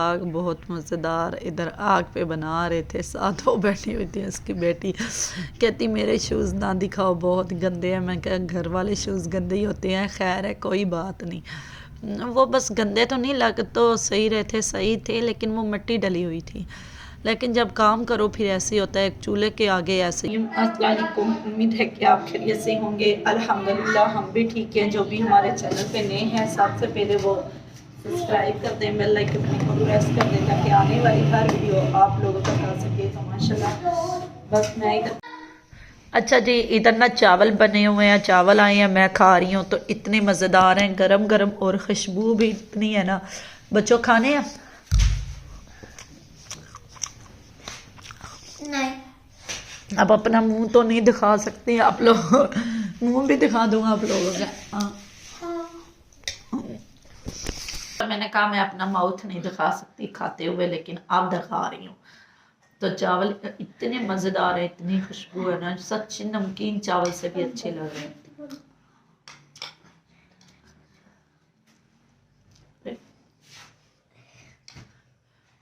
आग बहुत मज़ेदार इधर आग पे बना रहे थे, साथ वो बैठी हुई थी उसकी बेटी। कहती मेरे शूज़ ना दिखाओ बहुत गंदे हैं। मैं कहा घर वाले शूज़ गंदे ही होते हैं, खैर है कोई बात नहीं। वो बस गंदे तो नहीं लग तो सही रहे थे, सही थे, लेकिन वो मिट्टी डली हुई थी। लेकिन जब काम करो फिर ऐसे ही होता है, एक चूल्हे के आगे ऐसे ही। अस्सलाम वालेकुम, उम्मीद है कि आप खैरियत से होंगे। अल्हम्दुलिल्लाह हम भी ठीक हैं। जो भी हमारे चैनल पे नए हैं सबसे पहले वो सब्सक्राइब कर दें, बेल आइकन को प्रेस कर दें ताकि आने वाली हर वीडियो आप लोगों तक आ सके। तो माशाल्लाह बस मैं इधर अच्छा जी, इधर ना चावल बने हुए हैं, चावल आए हैं, मैं खा रही हूँ। तो इतने मज़ेदार हैं, गरम गरम, और खुशबू भी इतनी है ना। बच्चों खाने हैं? नहीं। अब अपना मुंह तो नहीं दिखा सकते आप लोग, मुंह भी दिखा दूंगा आप लोगों का। हाँ। तो मैंने कहा मैं अपना माउथ नहीं दिखा सकती खाते हुए, लेकिन अब दिखा रही हूँ। तो चावल इतने मज़ेदार है, इतनी खुशबू है ना, सच नमकीन चावल से भी अच्छे लग रहे हैं।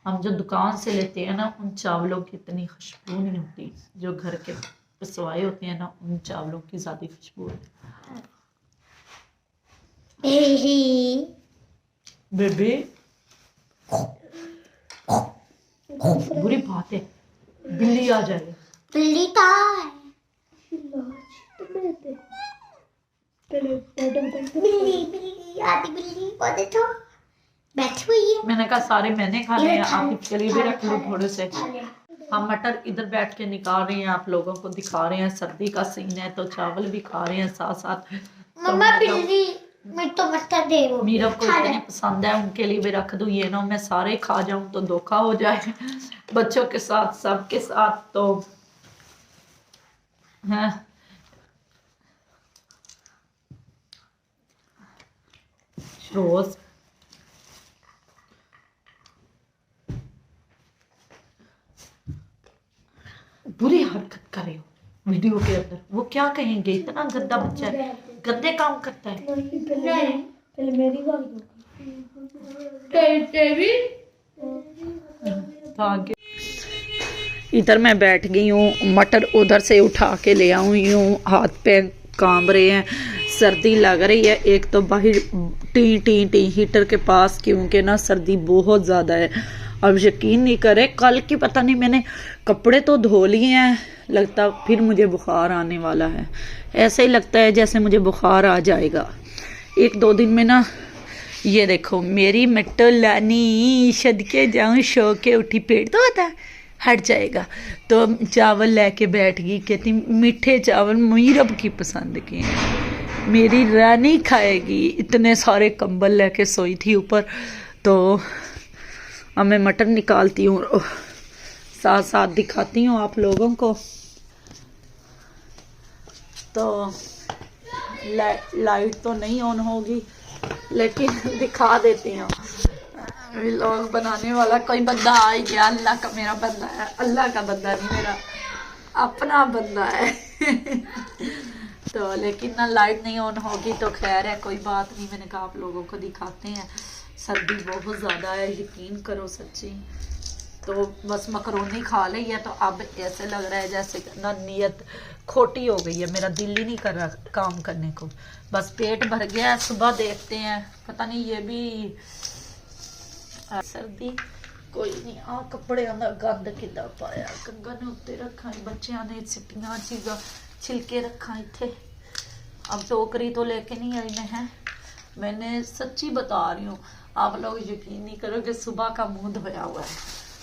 हम जो दुकान से लेते हैं ना उन चावलों की इतनी खुशबू नहीं होती, जो घर के पिसवाए होते हैं ना उन चावलों की ज़्यादा खुशबू होती है। बेबी बुरी बात है, बिल्ली आ जाए। बिल्ली का बिल्ली बिल्ली आती बिल्ली वो देखो बैठी हुई है। मैंने कहा सारे मैंने खाने हैं, आप इसके लिए भी रख लो थोड़े से। हम मटर इधर बैठ के निकाल रहे हैं, आप लोगों को दिखा रहे हैं। सर्दी का सीन है तो चावल भी खा रहे हैं साथ साथ। मम्मा बिल्ली मैं तो मटर दे वो मीरा को इतनी पसंद है, उनके लिए भी रख दूं। ये ना मैं सारे खा जाऊं तो धोखा हो जाए बच्चों के साथ सबके साथ। तो है रोज बुरी हरकत कर रहे हो वीडियो के अंदर, वो क्या कहेंगे? इतना गंदा बच्चा है, गंदे काम करता है। पहले मेरी बात इधर मैं बैठ गई हूँ, मटर उधर से उठा के ले आई हूँ, हाथ पे कांब रहे हैं, सर्दी लग रही है। एक तो बाहर टी टी टी हीटर के पास, क्योंकि ना सर्दी बहुत ज़्यादा है। अब यकीन नहीं करे, कल की पता नहीं मैंने कपड़े तो धो लिए हैं, लगता फिर मुझे बुखार आने वाला है। ऐसे ही लगता है जैसे मुझे बुखार आ जाएगा एक दो दिन में ना। ये देखो मेरी मिट्टो लानी सदके जाऊँ शो के उठी, पेट तो होता हट जाएगा। तो चावल लेके बैठ गई, कहती मीठे चावल मीरब की पसंद के हैं, मेरी रानी खाएगी। इतने सारे कंबल लेके सोई थी ऊपर। तो अब मैं मटर निकालती हूँ, साथ साथ दिखाती हूँ आप लोगों को। तो लाइट तो नहीं ऑन होगी, लेकिन दिखा देती हूँ। व्लॉग बनाने वाला कोई बंदा आ ही गया, अल्लाह का मेरा बंदा है, अल्लाह का बंदा नहीं, मेरा अपना बंदा है तो लेकिन ना लाइट नहीं ऑन होगी तो खैर है, कोई बात नहीं। मैंने कहा आप लोगों को दिखाते हैं, सर्दी बहुत ज़्यादा है, यकीन करो सच्ची। तो बस मकरोनी खा ली है, तो अब ऐसे लग रहा है जैसे ना नीयत खोटी हो गई है, मेरा दिल ही नहीं कर रहा काम करने को, बस पेट भर गया है। सुबह देखते हैं, पता नहीं ये भी सर्दी कोई नहीं। आ कपड़े अंदर गंद किदा पाया, कंगा ने उत्ते रखा, बच्चों ने सिटियां चीज़ा छिलके रखा इत्थे। अब टोकरी तो लेके नहीं आई मैं, मैंने सच्ची बता रही हूँ, आप लोग यकीन नहीं करोगे, सुबह का मुंह धोया हुआ है।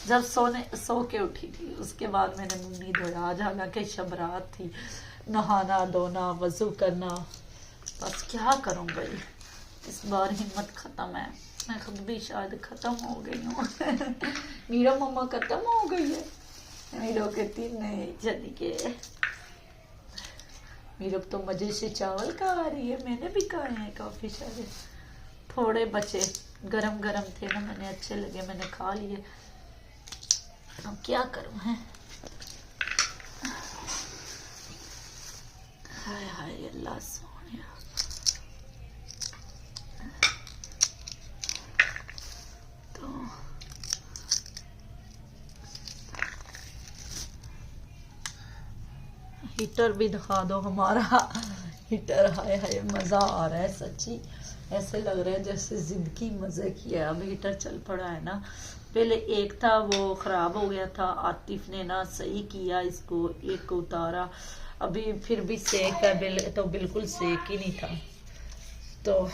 जब सो के उठी थी उसके बाद मैंने मुंह नहीं धोया। आज हालांकि शब रात थी, नहाना धोना वजू करना, बस क्या करूँ भाई, इस बार हिम्मत ख़त्म है। मैं खुद भी शायद ख़त्म हो गई हूँ मेरा मम्मा ख़त्म हो गई है, मेरा कहती नहीं चली के। मेरे तो मज़े से चावल खा रही है, मैंने भी खाए हैं काफ़ी सारे, थोड़े बचे गरम गरम थे ना, मैंने अच्छे लगे, मैंने खा लिए। अब क्या करूँ है, हाय हाय अल्लाह सोनिया। तो हीटर भी दिखा दो हमारा हीटर। हाय हाय मज़ा आ रहा है सच्ची, ऐसे लग रहा है जैसे ज़िंदगी मज़े की है। अब हीटर चल पड़ा है ना, पहले एक था वो ख़राब हो गया था, आतिफ ने ना सही किया इसको, एक को उतारा, अभी फिर भी सेक है, तो बिल्कुल सेक ही नहीं था। तो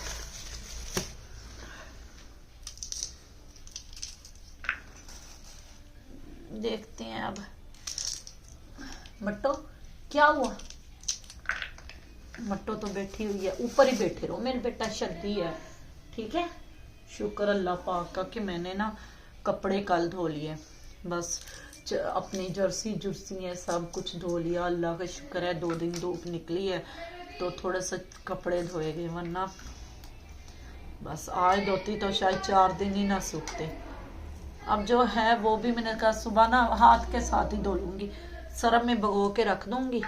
देखते हैं अब। मट्टो क्या हुआ? मट्टो तो बैठी हुई है, ऊपर ही बैठे रहो मेरे बेटा, शद्दी है ठीक है। शुक्र अल्लाह पाक का कि मैंने ना कपड़े कल धो लिए, बस अपनी जर्सी जुर्सी है सब कुछ धो लिया, अल्लाह का शुक्र है। 2 दिन धूप निकली है तो थोड़ा सा कपड़े धोए गए, वरना बस आज धोती तो शायद 4 दिन ही ना सूखते। अब जो है वो भी मैंने कहा सुबह ना हाथ के साथ ही धो लूँगी, सरफ में भिगो के रख दूँगी,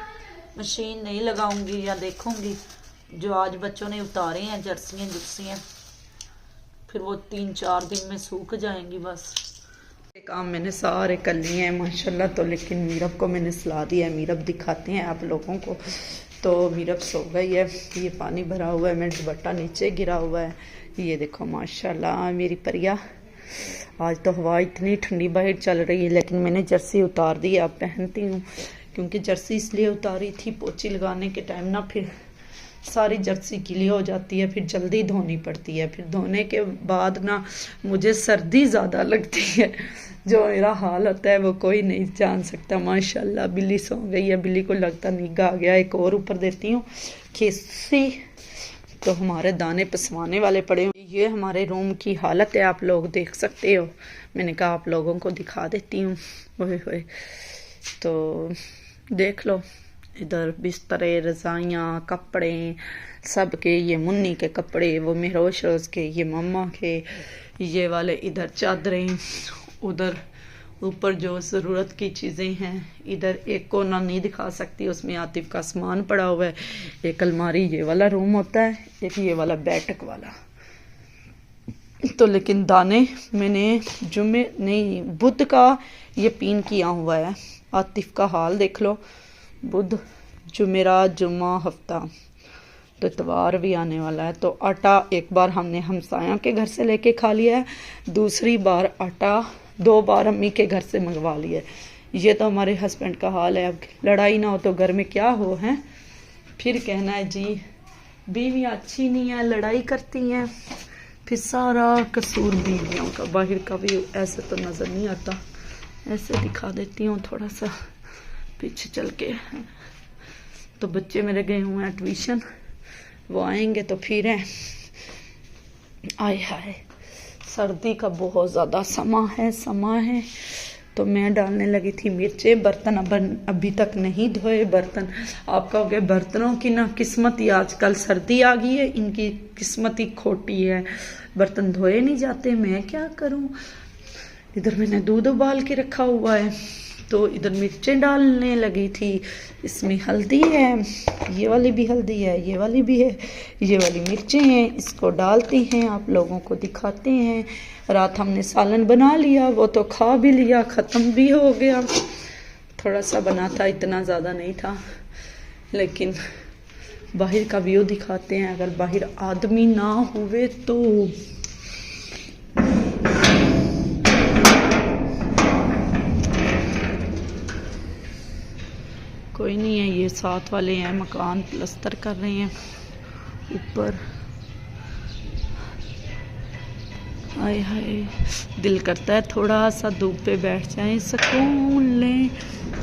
मशीन नहीं लगाऊंगी या देखूंगी। जो आज बच्चों ने उतारे हैं जर्सियाँ जुर्सियाँ, फिर वो 3-4 दिन में सूख जाएंगी। बस काम मैंने सारे कर लिए हैं माशाल्लाह। तो लेकिन मीरब को मैंने सलाह दिया है, मीरब दिखाते हैं आप लोगों को। तो मीरब सो गई है, ये पानी भरा हुआ है, मेरा दुपट्टा नीचे गिरा हुआ है, ये देखो माशाल्लाह मेरी परिया। आज तो हवा इतनी ठंडी बाहर चल रही है, लेकिन मैंने जर्सी उतार दी, अब पहनती हूँ। क्योंकि जर्सी इसलिए उतारी थी, पोछी लगाने के टाइम ना फिर सारी जर्सी गीली हो जाती है, फिर जल्दी धोनी पड़ती है, फिर धोने के बाद ना मुझे सर्दी ज़्यादा लगती है। जो मेरा हाल होता है वो कोई नहीं जान सकता। माशाल्लाह बिल्ली सो गई है, बिल्ली को लगता निगाह आ गया। एक और ऊपर देती हूँ खिस्सी, तो हमारे दाने पसवाने वाले पड़े हुए। ये हमारे रूम की हालत है, आप लोग देख सकते हो। मैंने कहा आप लोगों को दिखा देती हूँ। ओए होए, तो देख लो, इधर बिस्तरे, रज़ाइयाँ, कपड़े सब के, ये मुन्नी के कपड़े, वो मेहरोश रोज़ के, ये मम्मा के, ये वाले इधर चादरें, उधर ऊपर जो ज़रूरत की चीज़ें हैं। इधर एक कोना नहीं दिखा सकती, उसमें आतिफ का सामान पड़ा हुआ है। एक अलमारी, ये वाला रूम होता है, एक ये वाला बैठक वाला। तो लेकिन दाने मैंने जुमे नहीं बुध का ये पिन किया हुआ है। आतिफ का हाल देख लो, बुध जुमेरात जुम्मा हफ्ता, तो इतवार भी आने वाला है। तो आटा एक बार हमने हमसाया के घर से लेके खा लिया है, दूसरी बार आटा 2 बार अम्मी के घर से मंगवा लिया है। ये तो हमारे हस्बैंड का हाल है। अब लड़ाई ना हो तो घर में क्या हो है, फिर कहना है जी बीवी अच्छी नहीं है, लड़ाई करती हैं, फिर सारा कसूर बीवियों का। बाहर का भी ऐसे तो नज़र नहीं आता, ऐसे दिखा देती हूँ थोड़ा सा पीछे चल के। तो बच्चे मेरे गए हुए हैं ट्यूशन, वो आएंगे तो फिर हैं। आए हाय सर्दी का बहुत ज़्यादा समा है। तो मैं डालने लगी थी मिर्चें। बर्तन अभी तक नहीं धोए। बर्तन आप कहोगे बर्तनों की ना किस्मत ही, आजकल सर्दी आ गई है, इनकी किस्मत ही खोटी है, बर्तन धोए नहीं जाते। मैं क्या करूं। इधर मैंने दूध उबाल के रखा हुआ है, तो इधर मिर्चें डालने लगी थी। इसमें हल्दी है, ये वाली भी हल्दी है, ये वाली भी है, ये वाली मिर्चें हैं, इसको डालते हैं, आप लोगों को दिखाते हैं। रात हमने सालन बना लिया, वो तो खा भी लिया, ख़त्म भी हो गया। थोड़ा सा बना था, इतना ज़्यादा नहीं था। लेकिन बाहर का व्यू दिखाते हैं, अगर बाहर आदमी ना हुए तो। कोई नहीं है, ये साथ वाले हैं, मकान प्लस्तर कर रहे हैं ऊपर। हाय हाय दिल करता है थोड़ा सा धूप पे बैठ जाएं, सुकून लें,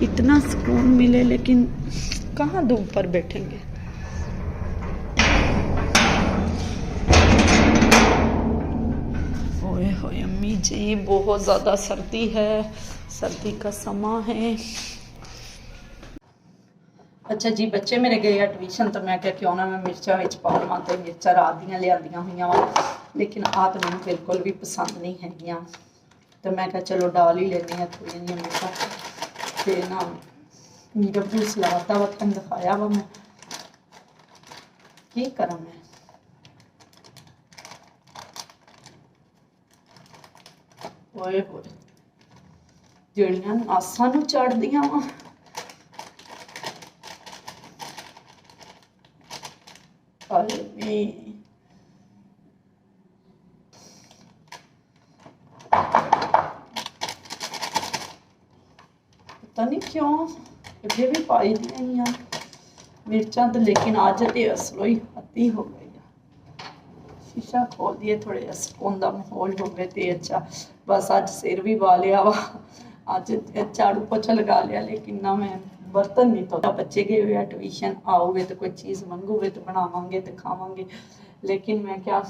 इतना सुकून मिले, लेकिन कहाँ धूप पर बैठेंगे। ओए होए अम्मी जी, बहुत ज़्यादा सर्दी है, सर्दी का समा है। अच्छा जी, बच्चे मेरे गए हैं ट्यूशन, तो मैं क्या क्यों ना मैं मिर्चा विच पा लवां, तो मिर्चा रात दियां लियांदियां हुई वा, लेकिन आ तो मैंने बिल्कुल भी पसंद नहीं है। तो मैं क्या चलो डाल ही लेने हैं थोड़ी जी मिर्चा। फिर ना मीरब को सलाता वा, थन दिखाया वा, मैं की करा। मैं ओए होए जड़ियां आसां नूं चढ़दियां वा। नहीं। पता नहीं क्यों अगे भी पाई दी मिर्चा तो, लेकिन अज तो असलो ही अति हो गई। शीशा खोल दिए, थोड़े सुकून का माहौल हो गए तो अच्छा। बस अज सिर भी वा लिया वा, अज झाड़ू पोछा लगा लिया, लेकिन ना मैं बर्तन नहीं धोता। बच्चे गए हुए ट्यूशन, आओगे तो कोई चीज़ मंगोगे तो बनावांगे तो खावांगे। लेकिन मैं क्या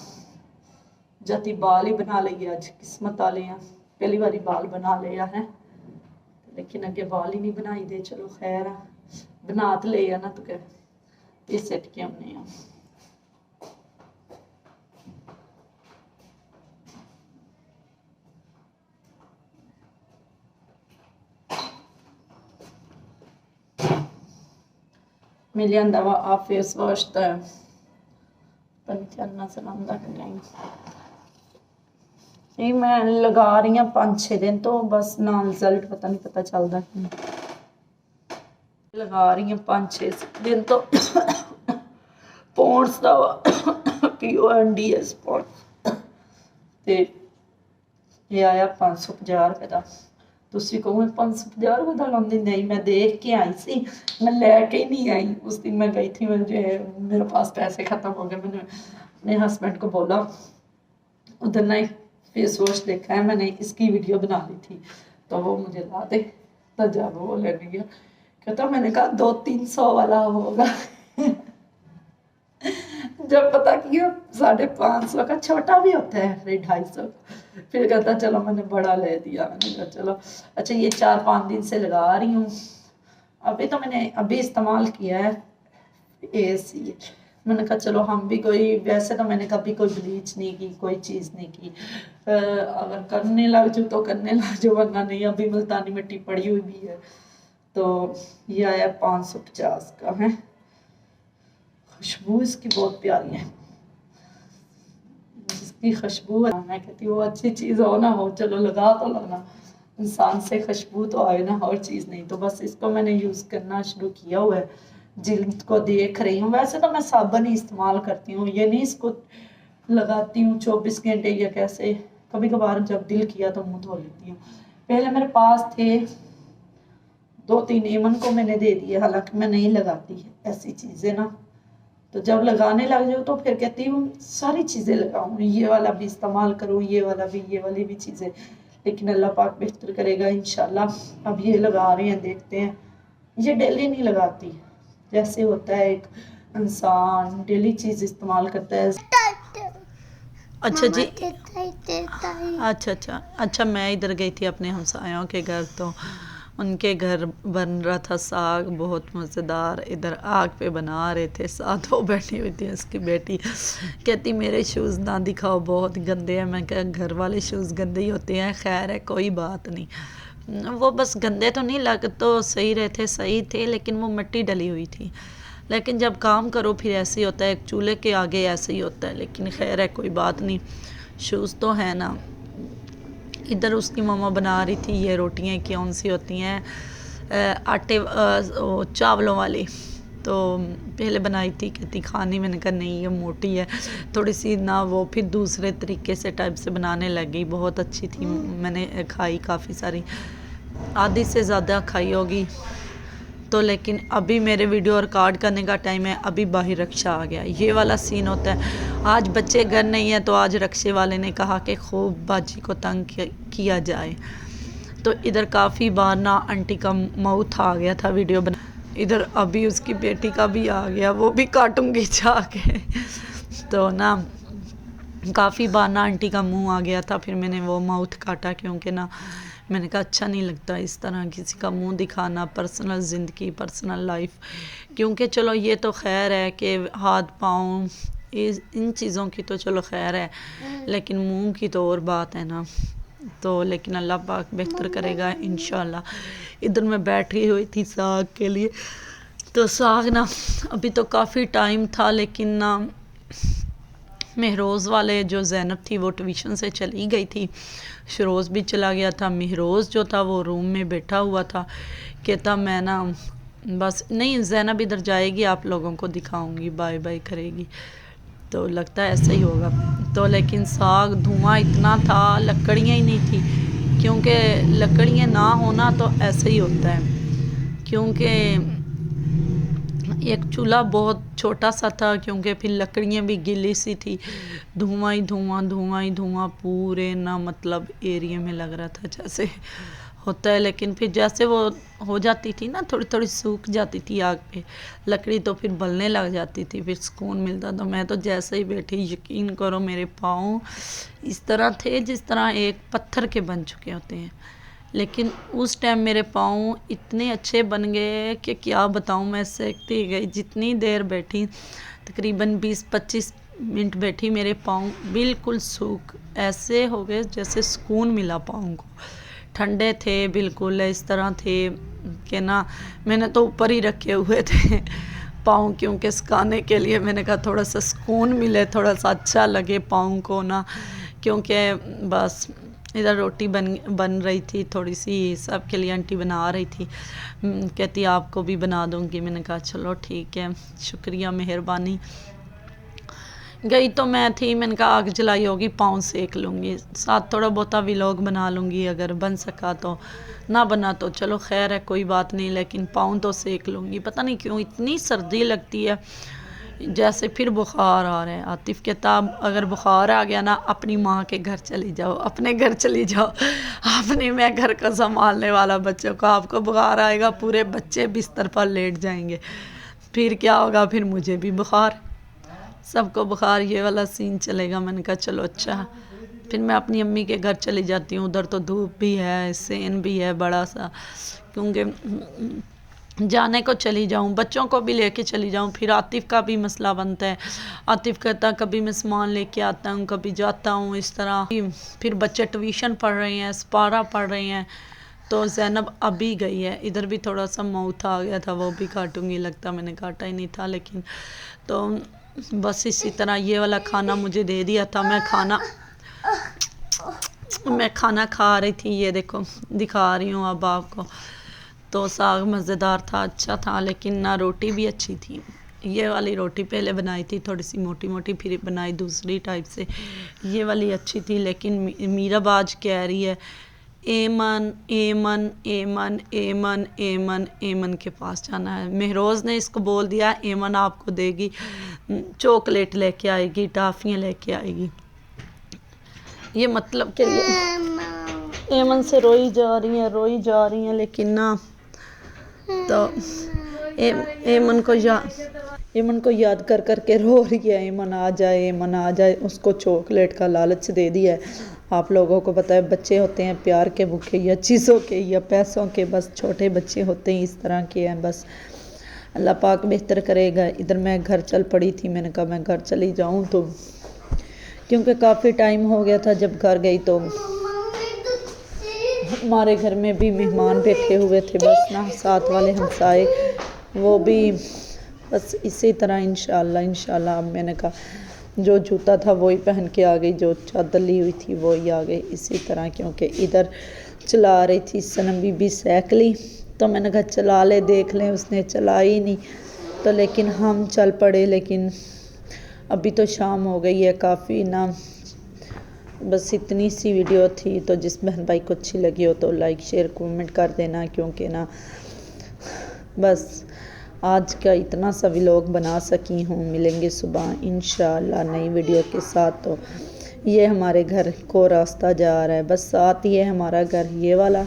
जाती बाल ही बना लिए, अज किस्मत वाले हैं, पहली बारी बाल बना लिया है। लेकिन अगे बाल ही नहीं बनाई दे। चलो खैर है, बना तो ले ना, तो क्या सिट के आने हैं। मैं लिया वा आ फेस वॉश तो पंचना सलामदा करें। ये मैं लगा रही हूँ 5-6 दिन तो, बस ना रिजल्ट पता नहीं पता चलता। लगा रही हूँ 5-6 दिन तो। पॉन्ड्स का PONDS पॉन्ड्स ते ये आया 550 रुपये का। तुसी कहो 550 रुपये का लाਉਂਦੀ। नहीं, मैं देख के आई सी, मैं लेके ही नहीं आई। उस दिन मैं गई थी, मुझे मेरे पास पैसे ख़त्म हो गए। मैंने अपने हस्बैंड को बोला, उधर ना फेस वॉश देखा है मैंने, इसकी वीडियो बना ली थी तो वो मुझे ला दे। तो जब वो लेने गया कहता, मैंने कहा 200-300 वाला होगा। जब पता किया 550 का छोटा भी होता है, फिर 250। फिर कहता चलो मैंने बड़ा ले दिया। मैंने कहा चलो अच्छा। ये 4-5 दिन से लगा रही हूँ। अभी तो मैंने अभी इस्तेमाल किया है AC। मैंने कहा चलो हम भी कोई, वैसे तो मैंने कभी कोई ब्लीच नहीं की, कोई चीज़ नहीं की। अगर करने लग जाऊँ तो करने लग जाऊँ, वरना नहीं। अभी मुल्तानी मिट्टी पड़ी हुई भी है। तो ये आया 550 का है। खुशबू इसकी बहुत प्यारी है, जिसकी खुशबू है मैं कहती हूँ वो अच्छी चीज़ हो ना हो, चलो लगा तो लगना। इंसान से खुशबू तो आए ना, और चीज़ नहीं। तो बस इसको मैंने यूज़ करना शुरू किया हुआ है, जिल्द को देख रही हूँ। वैसे तो मैं साबुन ही इस्तेमाल करती हूँ, ये नहीं इसको लगाती हूँ 24 घंटे या कैसे। कभी कभार जब दिल किया तो मुँह धो लेती हूँ। पहले मेरे पास थे 2-3, ईमन को मैंने दे दिए, हालांकि मैं नहीं लगाती ऐसी चीज़ें ना। तो जब लगाने लग जाऊँ तो फिर कहती हूँ सारी चीज़ें लगाऊँ, ये वाला भी इस्तेमाल करूँ, ये वाला भी, ये वाली भी चीज़ें। लेकिन अल्लाह पाक बेहतर करेगा इंशाल्लाह। अब ये लगा रहे हैं, देखते हैं। ये डेली नहीं लगाती, जैसे होता है एक इंसान डेली चीज़ इस्तेमाल करता है। अच्छा जी, अच्छा मैं इधर गई थी अपने हमसायों के घर, तो उनके घर बन रहा था साग बहुत मज़ेदार। इधर आग पे बना रहे थे, साथ वो बैठी हुई थी। उसकी बेटी कहती मेरे शूज़ ना दिखाओ, बहुत गंदे हैं। मैं कहा घर वाले शूज़ गंदे ही होते हैं। खैर है, कोई बात नहीं। वो बस गंदे तो नहीं लग तो सही रहे थे, सही थे, लेकिन वो मिट्टी डली हुई थी। लेकिन जब काम करो फिर ऐसे ही होता है, एक चूल्हे के आगे ऐसे ही होता है। लेकिन खैर है, कोई बात नहीं, शूज़ तो है ना। इधर उसकी मम्मा बना रही थी ये रोटियां, कौन सी होती हैं आटे चावलों वाली। तो पहले बनाई थी, कहती खानी। मैंने कहा नहीं, ये मोटी है थोड़ी सी ना। वो फिर दूसरे तरीके से टाइप से बनाने लग गई, बहुत अच्छी थी। मैंने खाई काफ़ी सारी, आधी से ज़्यादा खाई होगी। तो लेकिन अभी मेरे वीडियो रिकॉर्ड करने का टाइम है, अभी बाहर रक्षा आ गया। ये वाला सीन होता है। आज बच्चे घर नहीं है तो आज रक्षे वाले ने कहा कि खूब बाजी को तंग किया जाए। तो इधर काफ़ी बार ना आंटी का माउथ आ गया था वीडियो बना। इधर अभी उसकी बेटी का भी आ गया, वो भी काटूंगी जाके। तो ना काफ़ी बार ना आंटी का मुंह आ गया था, फिर मैंने वो माउथ काटा, क्योंकि ना मैंने कहा अच्छा नहीं लगता इस तरह किसी का मुंह दिखाना, पर्सनल ज़िंदगी, पर्सनल लाइफ। क्योंकि चलो ये तो खैर है कि हाथ पाँव इन चीज़ों की तो चलो खैर है, लेकिन मुंह की तो और बात है ना। तो लेकिन अल्लाह पाक बेहतर करेगा इंशाल्लाह। इधर मैं बैठी हुई थी साग के लिए। तो साग ना अभी तो काफ़ी टाइम था, लेकिन ना महरोज़ वाले जो ज़ैनब थी वो ट्यूशन से चली गई थी, शरोज़ भी चला गया था। महरोज़ जो था वो रूम में बैठा हुआ था, कहता मैं ना बस नहीं, ज़ैनब इधर जाएगी, आप लोगों को दिखाऊंगी, बाय बाय करेगी। तो लगता है ऐसा ही होगा। तो लेकिन साग धुआं इतना था, लकड़ियाँ ही नहीं थी, क्योंकि लकड़ियाँ ना होना तो ऐसे ही होता है, क्योंकि एक चूल्हा बहुत छोटा सा था, क्योंकि फिर लकड़ियाँ भी गीली सी थी, धुआं ही धुआं, धुआं ही धुआं पूरे ना मतलब एरिया में लग रहा था जैसे होता है। लेकिन फिर जैसे वो हो जाती थी ना, थोड़ी थोड़ी सूख जाती थी आग पे लकड़ी, तो फिर बलने लग जाती थी, फिर सुकून मिलता। तो मैं तो जैसे ही बैठी, यकीन करो मेरे पाँव इस तरह थे जिस तरह एक पत्थर के बन चुके होते हैं। लेकिन उस टाइम मेरे पाँव इतने अच्छे बन गए कि क्या बताऊँ, मैं सेकती गई जितनी देर बैठी, तकरीबन 20-25 मिनट बैठी, मेरे पाँव बिल्कुल सूख ऐसे हो गए जैसे सुकून मिला पाँव को। ठंडे थे बिल्कुल, इस तरह थे कि ना, मैंने तो ऊपर ही रखे हुए थे पाँव, क्योंकि सुखाने के लिए मैंने कहा थोड़ा सा सुकून मिले, थोड़ा सा अच्छा लगे पाँव को ना, क्योंकि बस इधर रोटी बन रही थी थोड़ी सी, सबके लिए आंटी बना रही थी, कहती आपको भी बना दूंगी। मैंने कहा चलो ठीक है, शुक्रिया, मेहरबानी। गई तो मैं थी, मैंने कहा आग जलाई होगी, पाँव सेक लूँगी, साथ थोड़ा बहुता व्लॉग बना लूँगी, अगर बन सका तो, ना बना तो चलो खैर है, कोई बात नहीं, लेकिन पाँव तो सेक लूँगी। पता नहीं क्यों इतनी सर्दी लगती है, जैसे फिर बुखार आ रहे हैं। आतिफ कहता अगर बुखार आ गया ना, अपनी माँ के घर चली जाओ, अपने घर चली जाओ, अपनी मैं घर को संभालने वाला बच्चों को, आपको बुखार आएगा पूरे बच्चे बिस्तर पर लेट जाएंगे, फिर क्या होगा, फिर मुझे भी बुखार, सबको बुखार, ये वाला सीन चलेगा। मैंने कहा चलो अच्छा, फिर मैं अपनी अम्मी के घर चली जाती हूँ, उधर तो धूप भी है, सेन भी है बड़ा सा, क्योंकि जाने को चली जाऊँ, बच्चों को भी लेके चली जाऊँ, फिर आतिफ का भी मसला बनता है। आतिफ कहता कभी मैं सामान लेके आता हूँ, कभी जाता हूँ, इस तरह। फिर बच्चे ट्यूशन पढ़ रहे हैं, स्पारा पढ़ रहे हैं, तो ज़ैनब अभी गई है, इधर भी थोड़ा सा माउथ आ गया था, वो भी काटूंगी, लगता मैंने काटा ही नहीं था, लेकिन तो बस इसी तरह ये वाला खाना मुझे दे दिया था। मैं खाना खा रही थी, ये देखो दिखा रही हूँ अब आपको। तो साग मज़ेदार था, अच्छा था, लेकिन ना रोटी भी अच्छी थी। ये वाली रोटी पहले बनाई थी थोड़ी सी मोटी मोटी, फिर बनाई दूसरी टाइप से, ये वाली अच्छी थी। लेकिन मीराबाज कह रही है एमन एमन एमन एमन एमन एमन के पास जाना है। महरोज़ ने इसको बोल दिया एमन आपको देगी, चॉकलेट लेके आएगी, टाफ़ियाँ लेके आएगी, ये मतलब के लिए एमन से रोई जा रही हैं, लेकिन ना तो एमन को याद कर कर के रो रही है, एमन आ जाए, उसको चॉकलेट का लालच दे दिया है। आप लोगों को पता है बच्चे होते हैं प्यार के भूखे, या चीज़ों के या पैसों के, बस छोटे बच्चे होते हैं इस तरह के हैं, बस अल्लाह पाक बेहतर करेगा। इधर मैं घर चल पड़ी थी, मैंने कहा मैं घर चली जाऊं, तो क्योंकि काफ़ी टाइम हो गया था जब घर गई, तो हमारे घर में भी मेहमान बैठे हुए थे, बस ना साथ वाले हमसाए, वो भी बस इसी तरह इंशाल्लाह। अब मैंने कहा जो जूता था वही पहन के आ गई, जो चादर ली हुई थी वही आ गई इसी तरह, क्योंकि इधर चला रही थी सनम बीबी साइकिल, तो मैंने कहा चला ले देख लें, उसने चलाई नहीं, तो लेकिन हम चल पड़े। लेकिन अभी तो शाम हो गई है काफ़ी ना, बस इतनी सी वीडियो थी। तो जिस बहन भाई को अच्छी लगी हो तो लाइक शेयर कमेंट कर देना, क्योंकि ना बस आज का इतना सा व्लॉग बना सकी हूँ। मिलेंगे सुबह इंशाल्लाह नई वीडियो के साथ। तो ये हमारे घर को रास्ता जा रहा है, बस साथ ही है हमारा घर ये वाला,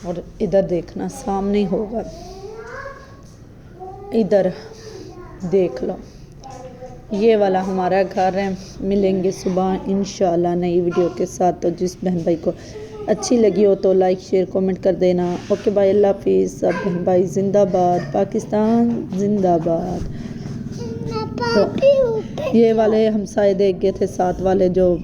और इधर देखना सामने होगा, इधर देख लो ये वाला हमारा घर है। मिलेंगे सुबह इंशाल्लाह नई वीडियो के साथ। तो जिस बहन भाई को अच्छी लगी हो तो लाइक शेयर कमेंट कर देना। ओके बाय, अल्लाह हाफिज़। सब बहन भाई जिंदाबाद, पाकिस्तान जिंदाबाद। तो ये वाले हमसाए देख गए थे, साथ वाले जो